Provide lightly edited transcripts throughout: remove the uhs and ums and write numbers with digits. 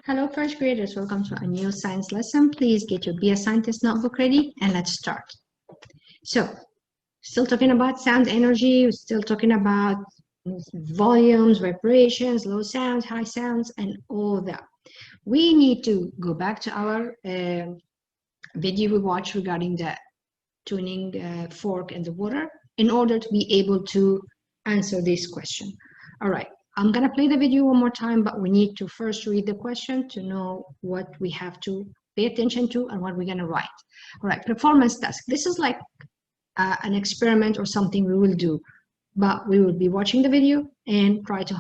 Hello, first graders. Welcome to a new science lesson. Please get your Be a Scientist notebook ready and let's start. So, still talking about sound energy, we're still talking about volumes, vibrations, low sounds, high sounds, and all that. We need to go back to our video we watched regarding the tuning fork in the water in order to be able to answer this question. All right. I'm going to play the video one more time, but we need to first read the question to know what we have to pay attention to and what we're going to write. All right, performance task. This is like an experiment or something we will do, but we will be watching the video and try to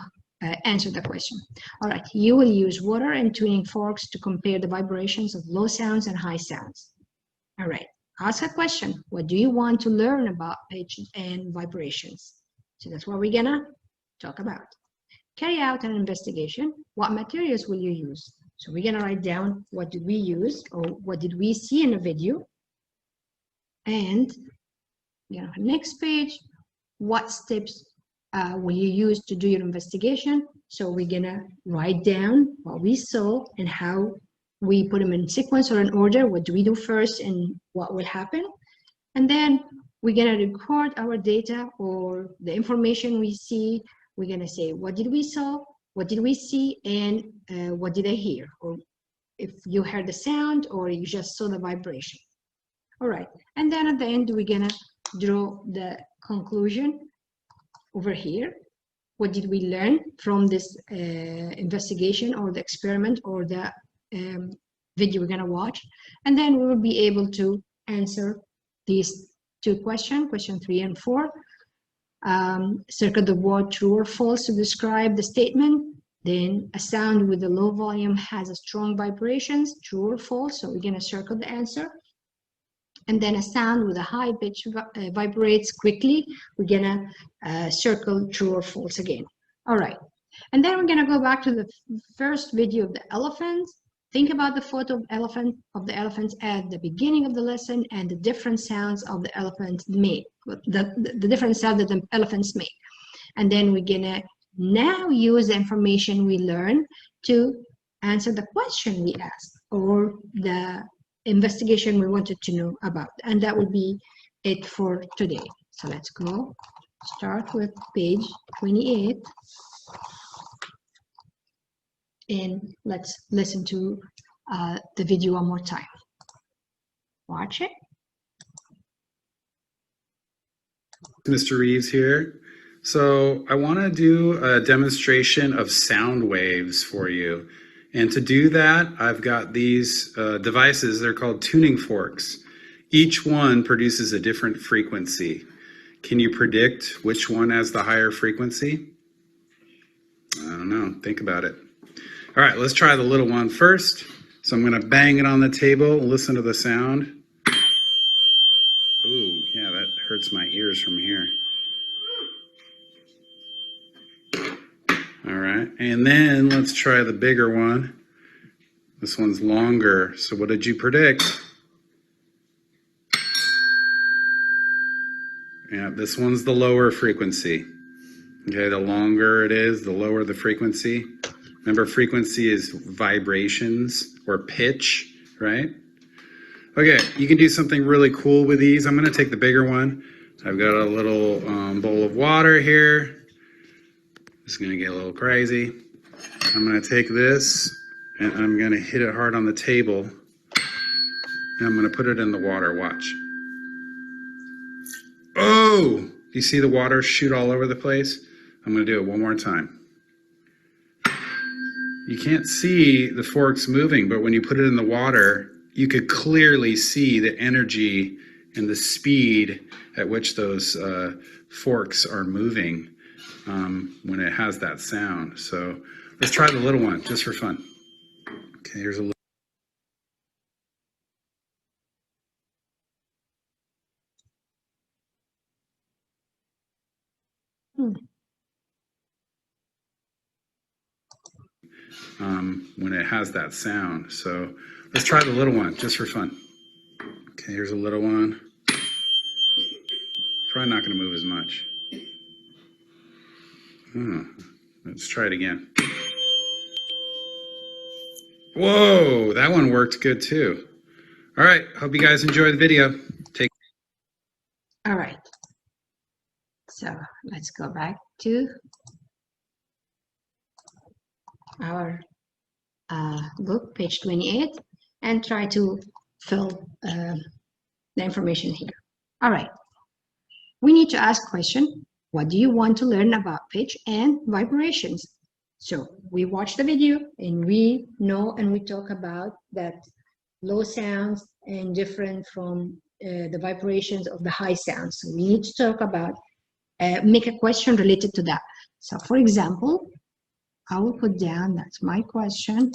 answer the question. All right, you will use water and tuning forks to compare the vibrations of low sounds and high sounds. All right, ask a question. What do you want to learn about pitch and vibrations? So that's what we're going to talk about. Carry out an investigation. What materials will you use? So we're going to write down what did we use or what did we see in the video. And next page, what steps will you use to do your investigation? So we're going to write down what we saw and how we put them in sequence or in order. What do we do first and what will happen? And then we're going to record our data or the information we see. We're going to say, what did we saw, what did we see, and what did I hear? Or if you heard the sound or you just saw the vibration. All right. And then at the end, we're going to draw the conclusion over here. What did we learn from this investigation or the experiment or the video we're going to watch? And then we will be able to answer these two questions, question 3 and 4. Circle the word true or false to describe the statement. Then a sound with a low volume has a strong vibrations, true or false. So we're going to circle the answer. And then a sound with a high pitch vibrates quickly. We're going to circle true or false again. All right. And then we're going to go back to the first video of the elephant. Think about the photo of the elephants at the beginning of the lesson and the different sounds of the elephant made, the different sounds that the elephants make. And then we're gonna now use the information we learned to answer the question we asked or the investigation we wanted to know about. And that would be it for today. So let's go start with page 28. And let's listen to the video one more time. Watch it. Mr. Reeves here. So I want to do a demonstration of sound waves for you. And to do that, I've got these devices. They're called tuning forks. Each one produces a different frequency. Can you predict which one has the higher frequency? I don't know. Think about it. All right, let's try the little one first. So I'm going to bang it on the table and listen to the sound. Oh, yeah, that hurts my ears from here. All right, and then let's try the bigger one. This one's longer. So what did you predict? Yeah, this one's the lower frequency. Okay, the longer it is, the lower the frequency. Remember, frequency is vibrations or pitch, right? Okay, you can do something really cool with these. I'm going to take the bigger one. I've got a little bowl of water here. It's going to get a little crazy. I'm going to take this and I'm going to hit it hard on the table. And I'm going to put it in the water. Watch. Oh! You see the water shoot all over the place? I'm going to do it one more time. You can't see the forks moving, but when you put it in the water, you could clearly see the energy and the speed at which those forks are moving when it has that sound. So let's try the little one just for fun. Okay, here's a little. When it has that sound. So let's try the little one just for fun. Okay, here's a little one. Probably not going to move as much. Let's try it again. Whoa, that one worked good too. All right, hope you guys enjoy the video. Take. All right. So let's go back to our book, page 28, and try to fill the information here. All right. We need to ask question, what do you want to learn about pitch and vibrations? So we watch the video and we know and we talk about that low sounds and different from the vibrations of the high sounds. So we need to talk about, make a question related to that. So for example, I will put down, that's my question.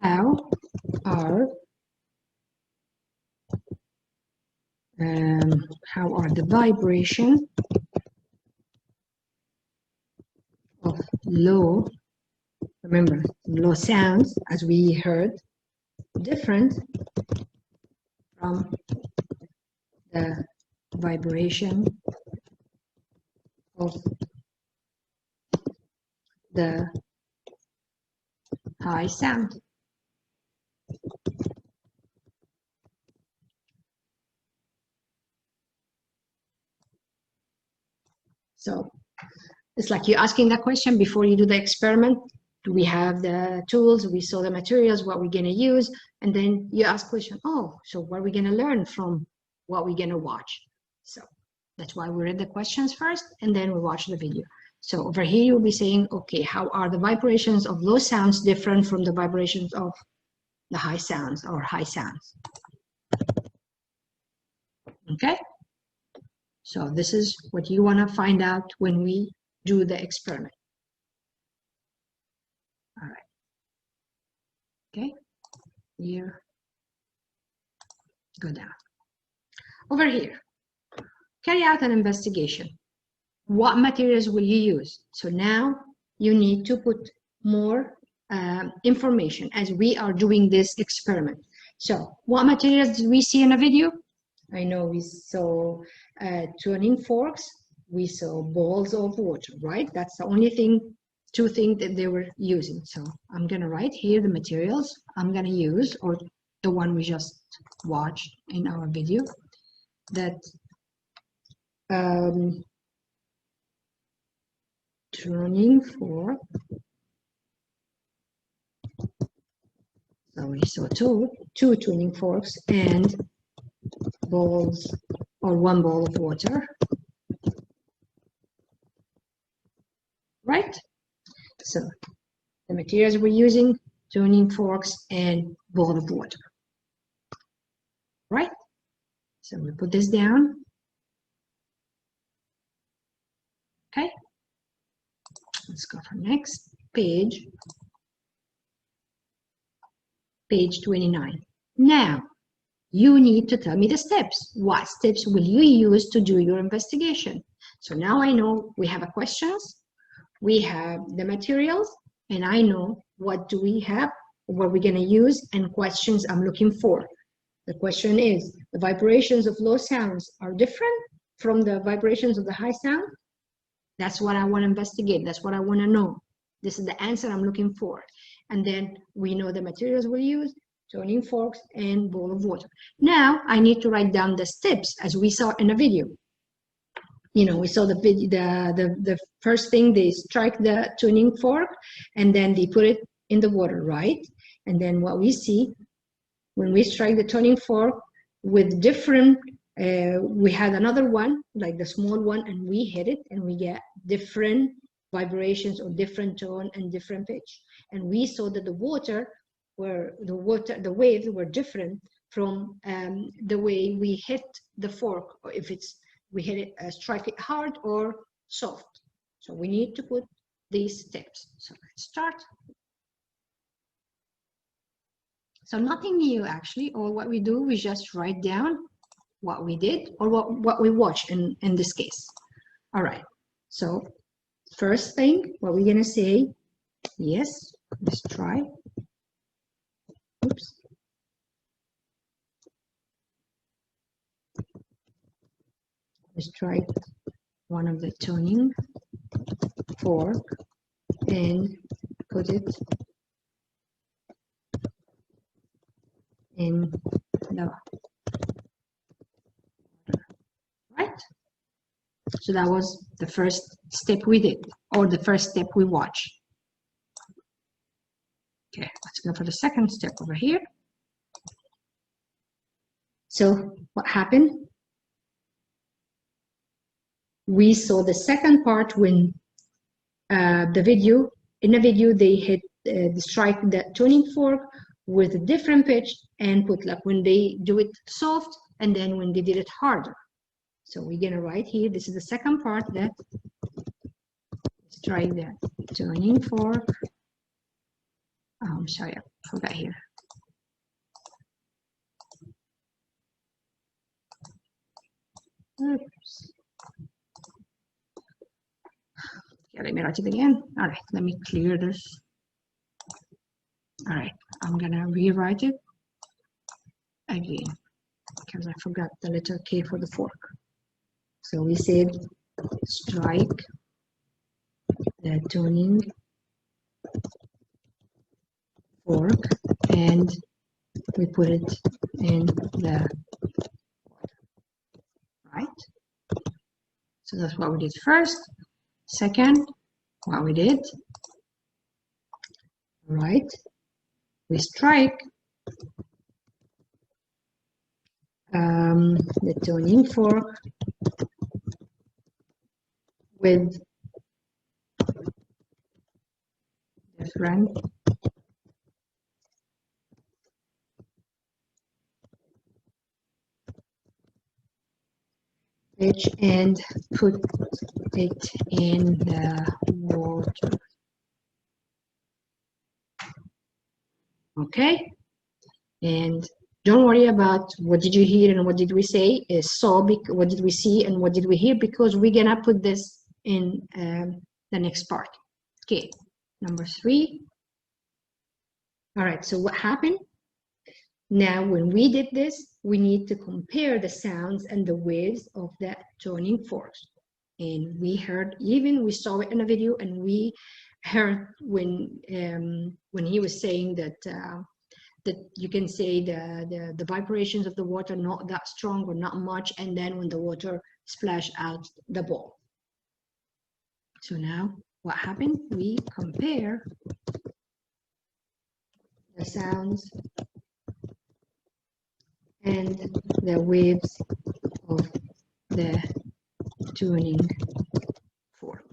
How are the vibration of low, remember, low sounds, as we heard, different from the vibration of the high sound. So it's like you're asking that question before you do the experiment. Do we have the tools? We saw the materials, what we're going to use, and then you ask question, oh, so what are we going to learn from what we're going to watch? So that's why we read the questions first, and then we watch the video. So over here, you'll be saying, okay, how are the vibrations of low sounds different from the vibrations of the high sounds or high sounds? Okay? So this is what you want to find out when we do the experiment. All right. Okay, here, go down. Over here, carry out an investigation. What materials will you use? So now you need to put more information as we are doing this experiment. So what materials did we see in a video? I know we saw tuning forks, we saw balls of water, right? That's the only thing, two things that they were using. So I'm gonna write here the materials I'm gonna use, or the one we just watched in our video, that tuning fork. So we saw two tuning forks and balls, or one ball of water, right? So the materials we're using, tuning forks and ball of water, right? So we put this down. Okay, let's go for next page, page 29. Now you need to tell me the steps. What steps will you use to do your investigation? So now I know we have a questions, we have the materials, and I know what do we have, what we're going to use, and questions I'm looking for. The question is, the vibrations of low sounds are different from the vibrations of the high sound? That's what I want to investigate. That's what I want to know. This is the answer I'm looking for. And then we know the materials we'll use, tuning forks and bowl of water. Now I need to write down the steps as we saw in the video. You know, we saw the first thing, they strike the tuning fork and then they put it in the water, right? And then what we see when we strike the tuning fork with different, we had another one, like the small one, and we hit it and we get different vibrations or different tone and different pitch. And we saw that the waves were different from the way we hit the fork, or if we hit it, strike it hard or soft. So we need to put these steps. So let's start. So nothing new actually, or what we do, we just write down what we did or what we watched in this case. All right, so first thing, what we're gonna say, yes, let's try. Oops. Let's try one of the tuning fork and put it in the right. So that was the first step we did, or the first step we watched. Okay, let's go for the second step over here. So what happened? We saw the second part when in the video they hit strike the tuning fork with a different pitch and put, like when they do it soft and then when they did it harder. So we're gonna write here, this is the second part, that strike the tuning fork. Oh, I'm sorry, I forgot here. Oops. Yeah, let me write it again. All right, let me clear this. All right, I'm gonna rewrite it again because I forgot the letter K for the fork. So we said strike the tuning fork and we put it in the water, right? So that's what we did first. Second, what we did, right? We strike the tuning fork with different pitch and put it in the water. Okay, and don't worry about what did you hear and what did we say. What did we see and what did we hear, because we're gonna put this in the next part. Okay, number 3. All right, so what happened? Now, when we did this, we need to compare the sounds and the waves of the tuning forks. And we heard, even we saw it in a video, and we heard when he was saying that that you can say the vibrations of the water not that strong or not much, and then when the water splash out the ball. So now what happened? We compare the sounds and the waves of the tuning fork.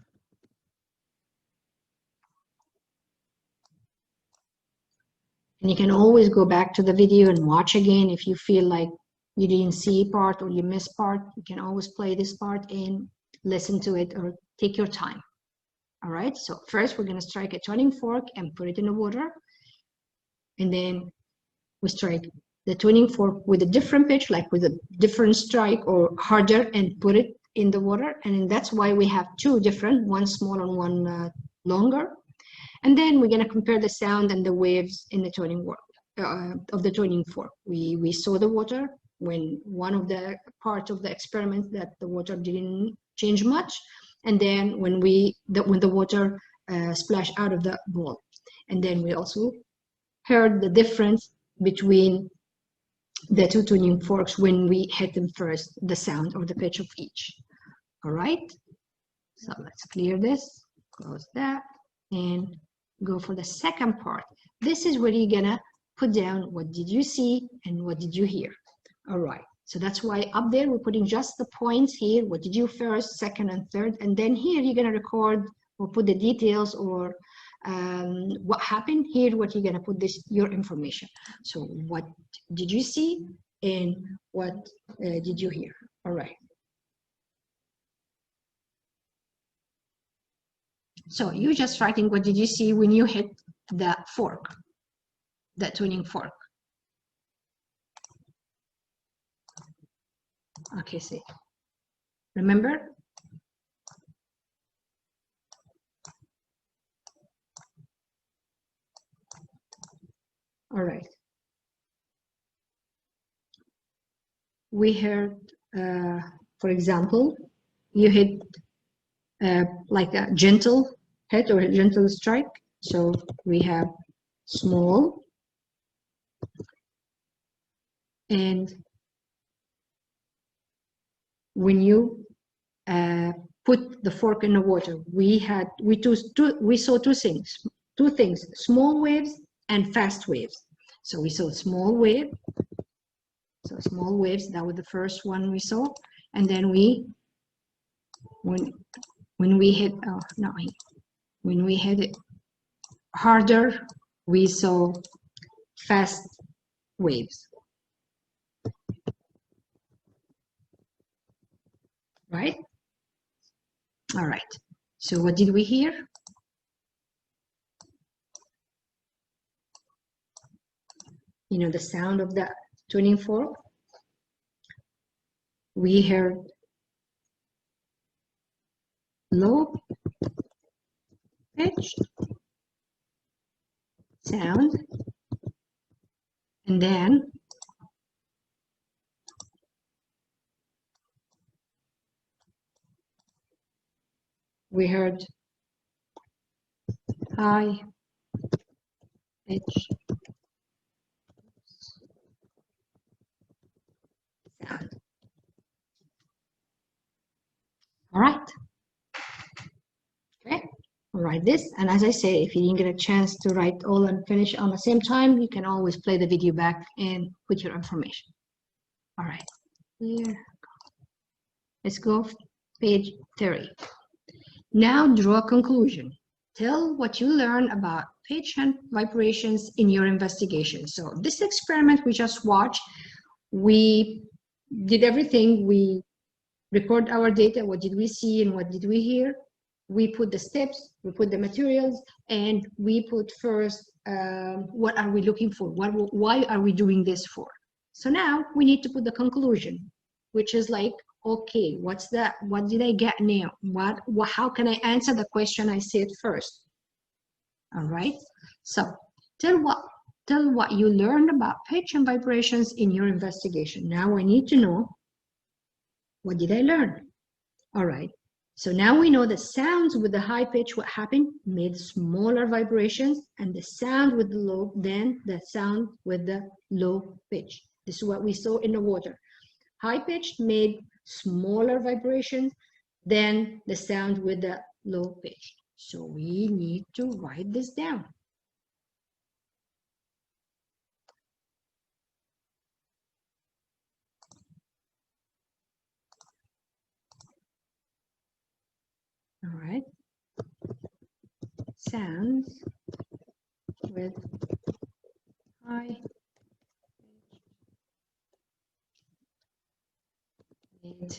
And you can always go back to the video and watch again if you feel like you didn't see part or you missed part. You can always play this part and listen to it, or take your time. All right, so first we're going to strike a tuning fork and put it in the water. And then we strike the tuning fork with a different pitch, like with a different strike or harder, and put it in the water. And that's why we have two different, one small and one longer. And then we're going to compare the sound and the waves in the tuning work of the tuning fork. We saw the water when one of the parts of the experiment that the water didn't change much, and then when the water splashed out of the ball. And then we also heard the difference between the two tuning forks when we hit them first, the sound or the pitch of each. All right, so let's clear this, close that, and go for the second part. This is where you're gonna put down what did you see and what did you hear. All right, so that's why up there we're putting just the points here, what did you first, second, and third, and then here you're gonna record or put the details, or what happened here, what you're gonna put your information. So what did you see and what did you hear? All right. So you're just writing what did you see when you hit the fork, that tuning fork. Okay, see. Remember? All right. We heard, for example, you hit like a gentle hit or a gentle strike. So we have small, and when you put the fork in the water, we saw two things: small waves and fast waves. So we saw small wave. So small waves, that was the first one we saw, and then when we hit when we hit it harder, we saw fast waves. Right? All right. So what did we hear? You know, the sound of the tuning fork. We heard low pitched sound, and then we heard high pitched sound. All right. Okay. Write this, and as I say, if you didn't get a chance to write all and finish on the same time, you can always play the video back and put your information. All right. Here. Let's go page 30. Now draw a conclusion. Tell what you learned about pitch and vibrations in your investigation. So this experiment we just watched, we did everything. We record our data. What did we see and what did we hear? We put the steps, we put the materials, and we put first what are we looking for? Why are we doing this for? So now we need to put the conclusion, which is like, okay, what's that? What did I get now? How can I answer the question I said first? All right. So tell what you learned about pitch and vibrations in your investigation. Now I need to know, what did I learn? All right. So now we know the sounds with the high pitch, what happened? Made smaller vibrations, and the sound with the low, then the sound with the low pitch. This is what we saw in the water. High pitch made smaller vibrations than the sound with the low pitch. So we need to write this down. All right. Sounds with high made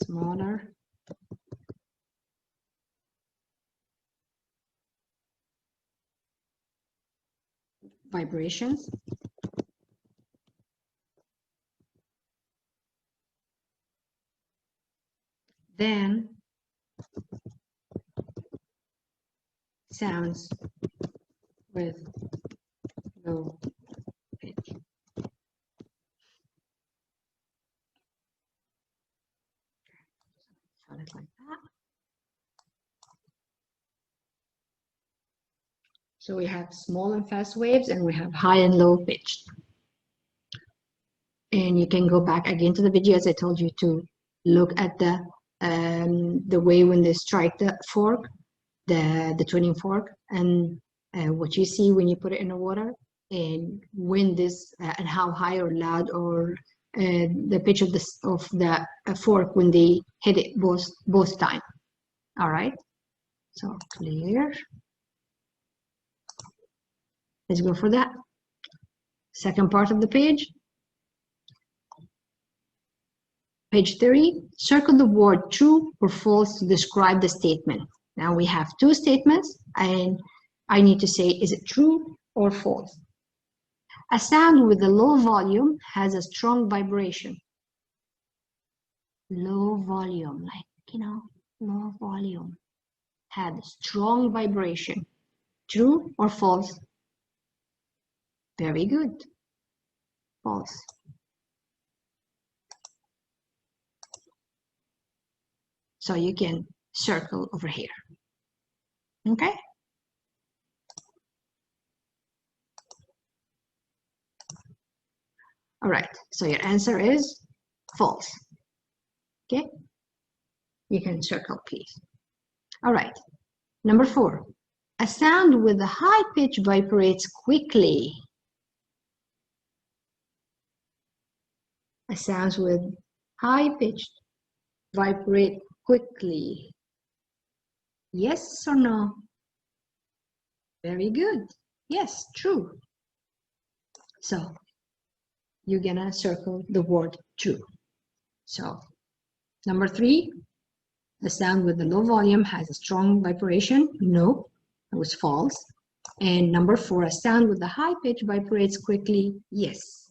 smaller vibrations than sounds with low pitch. Sounded like that. So we have small and fast waves, and we have high and low pitch. And you can go back again to the video, as I told you, to look at the way when they strike the fork, the tuning fork, and what you see when you put it in the water, and when this and how high or loud or the pitch of the fork when they hit it both time. All right. So clear. Let's go for that. Second part of the page. Page 30, circle the word true or false to describe the statement. Now we have two statements, and I need to say, is it true or false? A sound with a low volume has a strong vibration. Low volume, like, low volume, had strong vibration. True or false? Very good. False. So you can circle over here. Okay? All right, so your answer is false. Okay? You can circle, please. All right, number 4. A sound with a high pitch vibrates quickly. A sound with high pitch vibrate quickly. Yes or no? Very good. Yes, true. So you're gonna circle the word true. So number 3, the sound with the low volume has a strong vibration. No, it was false. And number 4, a sound with the high pitch vibrates quickly. Yes.